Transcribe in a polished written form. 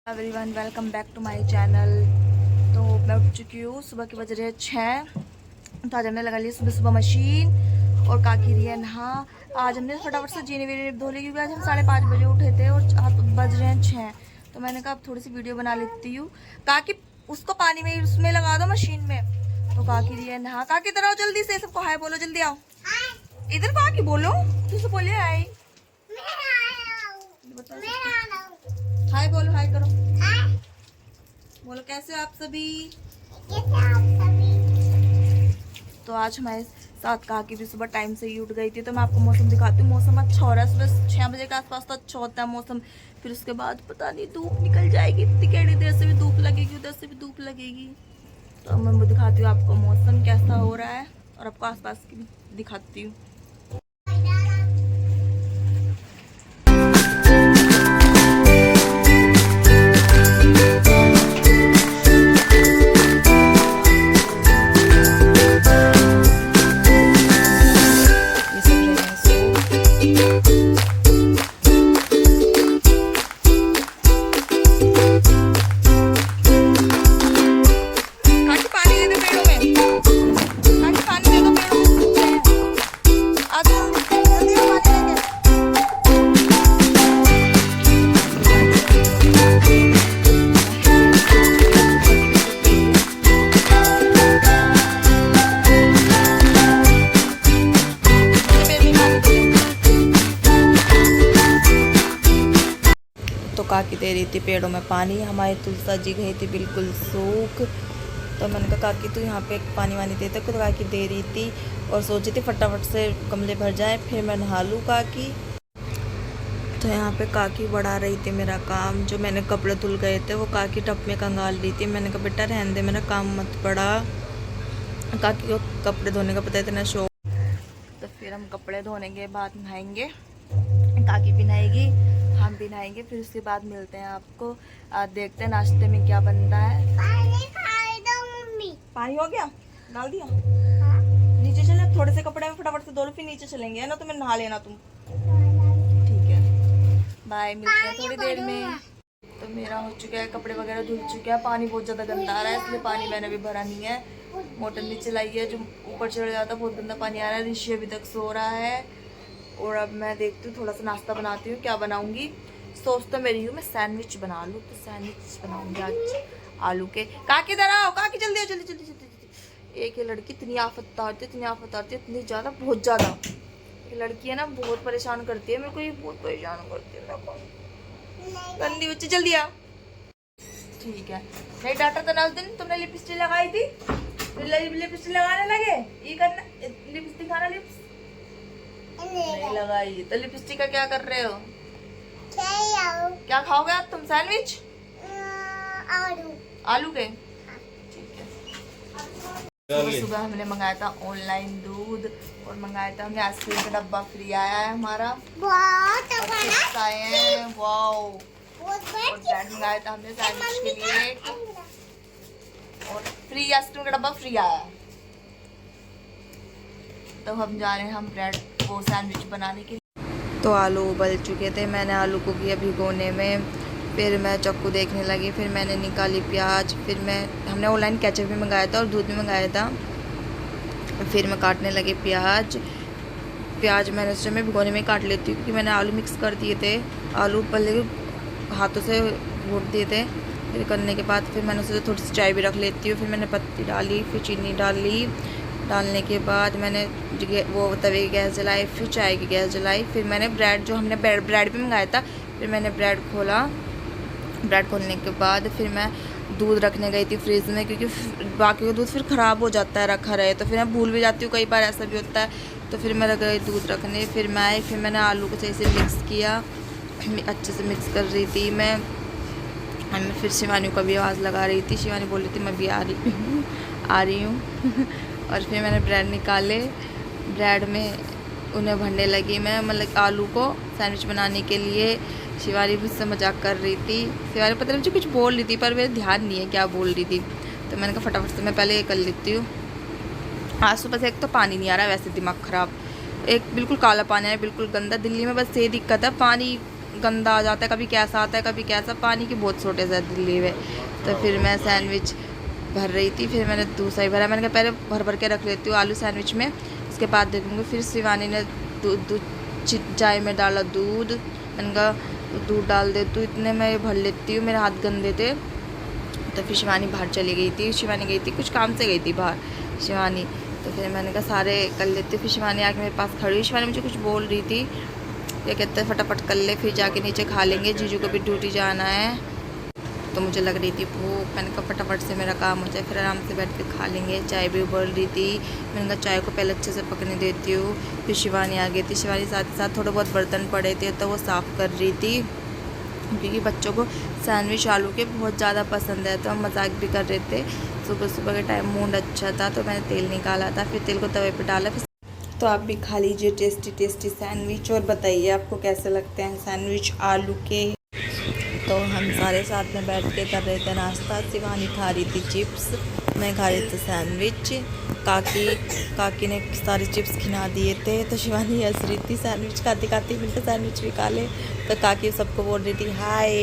Everyone welcome back to my channel. तो मैं उठ चुकी हूँ, सुबह के बज रहे 6। तो आज हमने लगा लिया सुबह सुबह मशीन और काकी रही है नहा। आज हमने फटाफट से जीने वीने धो ली क्योंकि आज हम 5:30 बजे उठे थे और अब बज रहे हैं 6। तो मैंने कहा अब थोड़ी सी वीडियो बना लेती हूँ। काकी उसको पानी में उसमें लगा दो मशीन में। तो काकी रही है नहा। काकी इधर आओ जल्दी से, सबको हाय बोलो, जल्दी आओ इधर। काकी बोलो, तुझसे बोले हाय, हाय बोलो, हाय करो, बोलो कैसे हो आप सभी। तो आज हमारे साथ काकी भी सुबह टाइम से ही उठ गई थी। तो मैं आपको मौसम दिखाती हूँ। मौसम अच्छा हो रहा है, सुबह 6 बजे के आसपास तो अच्छा होता है मौसम। फिर उसके बाद पता नहीं धूप निकल जाएगी, इतनी कैडी देर से भी धूप लगेगी, उधर से भी धूप लगेगी। तो मैं वो दिखाती हूँ आपको मौसम कैसा हो रहा है और आपको आसपास की भी दिखाती हूँ। काकी दे रही थी पेड़ों में पानी। हमारी तुलसा जी गई थी बिल्कुल सूख। तो मैंने कहा काकी तू यहाँ पे पानी वानी देते, तो काकी दे रही थी और सोची थी फटाफट से गमले भर जाए फिर मैं नहा लूँ काकी। तो यहाँ पे काकी बढ़ा रही थी मेरा काम। जो मैंने कपड़े धुल गए थे वो काकी टप में कंगाल रही थी। मैंने कहा बेटा रहने दे, मेरा काम मत बढ़ा। काकी को कपड़े धोने का पता है इतना शौक। तो फिर हम कपड़े धोने के बाद नहाएंगे, काकी भी नहाएगी, हम भी नहाएंगे। फिर उसके बाद मिलते हैं आपको। देखते हैं नाश्ते में क्या बनता है। पानी हो गया, डाल दिया। हाँ। नीचे चले, थोड़े से कपड़े में फटाफट से धो लो, फिर नीचे चलेंगे, है ना। तो मैं नहा लेना तुम, ठीक है। बाय, मिलते हैं थोड़ी देर में। तो मेरा हो चुका है, कपड़े वगैरह धुल चुके हैं। पानी बहुत ज़्यादा गंदा आ रहा है, इसलिए पानी मैंने भी भरा नहीं है। मोटर नीचे लाई है, जो ऊपर चढ़ जाता, बहुत गंदा पानी आ रहा है। ऋषि अभी तक सो रहा है और अब मैं देखती हूँ थोड़ा सा नाश्ता बनाती हूँ, क्या बनाऊँगी। सोच तो मेरी हूँ मैं सैंडविच बना लूँ। तो सैंडविच बनाऊँगी आज आलू के। काकी इधर आओ, काकी जल्दी आओ, जल्दी जल्दी जल्दी। एक ये लड़की इतनी आफत उतारती है, इतनी आफत उतारती है, इतनी ज़्यादा, बहुत ज़्यादा। ये लड़की है ना, बहुत परेशान करती है मेरे को, ये बहुत परेशान करती है मेरे को। गंदी बच्ची, जल्दी आओ। ठीक है, नहीं डाटा तो ना उस दिन तुमने लिपस्टिक लगाई थी, लिपस्टिक लगाने लगे। ये करना, लिपस्टिक खाना, लिप्स नहीं लगाई तो लिपस्टिक का क्या कर रहे हो। क्या खाओगे आप तुम, सैंडविच आलू के, ठीक है। सुबह हमने मंगाया था ऑनलाइन दूध और मंगाया था हमने आइसक्रीम का डब्बा, फ्री आया है हमारा। चिप्स आए हैं, वाओ। और ब्रेड मंगाया था हमने सैंडविच के लिए और फ्री आइसक्रीम का डब्बा फ्री आया है। तो हम जा रहे हैं हम ब्रेड वो सैंडविच बनाने के लिए। तो आलू उबल चुके थे, मैंने आलू को किया भिगोने में। फिर मैं चक्कू देखने लगी, फिर मैंने निकाली प्याज। फिर हमने ऑनलाइन केचप भी मंगाया था और दूध भी मंगाया था। फिर मैं काटने लगी प्याज। मैंने उस समय भिगोने में काट लेती हूँ क्योंकि मैंने आलू मिक्स कर दिए थे। आलू पहले हाथों से घोट दिए थे। फिर करने के बाद फिर मैंने उसे थोड़ी सी चाय भी रख लेती हूँ। फिर मैंने पत्ती डाली, फिर चीनी डाली। डालने के बाद मैंने वो तवे की गैस जलाई, फिर चाय की गैस जलाई। फिर मैंने ब्रेड, जो हमने ब्रेड भी मंगाया था, फिर मैंने ब्रेड खोला। ब्रेड खोलने के बाद फिर मैं दूध रखने गई थी फ्रिज में, क्योंकि बाकी का दूध फिर ख़राब हो जाता है रखा रहे तो। फिर मैं भूल भी जाती हूँ, कई बार ऐसा भी होता है। तो फिर मैं लग गई दूध रखने। फिर मैं आई, फिर मैंने आलू को सही से मिक्स किया, अच्छे से मिक्स कर रही थी मैं। फिर शिवानी को भी आवाज़ लगा रही थी। शिवानी बोल रही थी मैं भी आ रही हूँ और फिर मैंने ब्रेड निकाले, ब्रेड में उन्हें भरने लगी मैं, मतलब आलू को सैंडविच बनाने के लिए। शिवानी मुझसे मजाक कर रही थी। शिवानी पता नहीं मुझे कुछ बोल रही थी पर मेरे ध्यान नहीं है क्या बोल रही थी। तो मैंने कहा फटाफट से मैं पहले ये कर लेती हूँ। आज सुबह से एक तो पानी नहीं आ रहा है, वैसे दिमाग ख़राब। एक बिल्कुल काला पानी है, बिल्कुल गंदा। दिल्ली में बस ये दिक्कत है, पानी गंदा आ जाता है, कभी कैसा आता है कभी कैसा, पानी की बहुत छोटे से दिल्ली में। तो फिर मैं सैंडविच भर रही थी, फिर मैंने दूसरा ही भरा। मैंने कहा पहले भर भर के रख लेती हूँ आलू सैंडविच में, उसके बाद देखूँगी। फिर शिवानी ने चाय में डाला दूध, मैंने कहा दूध डाल दे तू, इतने मैं भर लेती हूँ, मेरे हाथ गंदे थे। तो फिर शिवानी बाहर चली गई थी, शिवानी गई थी कुछ काम से गई थी बाहर शिवानी। तो फिर मैंने कहा सारे कर लेते। फिर शिवानी आके मेरे पास खड़ी हुई, शिवानी मुझे कुछ बोल रही थी, ये कहते हैं फटाफट कर ले, फिर जाके नीचे खा लेंगे, जीजू को भी ड्यूटी जाना है। तो मुझे लग रही थी भूख, मैंने कहा फटाफट से मेरा काम हो जाए, फिर आराम से बैठ के खा लेंगे। चाय भी उबल रही थी, मैंने कहा चाय को पहले अच्छे से पकने देती हूँ। फिर शिवानी आ गई थी, शिवानी साथ ही साथ थोड़े बहुत बर्तन पड़े थे तो वो साफ़ कर रही थी, क्योंकि बच्चों को सैंडविच आलू के बहुत ज़्यादा पसंद है। तो हम मजाक भी कर रहे थे, सुबह सुबह के टाइम मूड अच्छा था तो मैंने तेल निकाला था, फिर तेल को तवे पे डाला। फिर तो आप भी खा लीजिए टेस्टी टेस्टी सैंडविच, और बताइए आपको कैसे लगते हैं सैंडविच आलू के। तो हम सारे साथ में बैठ के कर रहे थे नाश्ता। शिवानी खा रही थी चिप्स, मैं खा रही थी सैंडविच। काकी ने सारे चिप्स खिला दिए थे, तो शिवानी हंस रही थी सैंडविच खाती खाती। मिलकर सैंडविच भी खा ले, तो काकी सबको बोल रही थी हाय।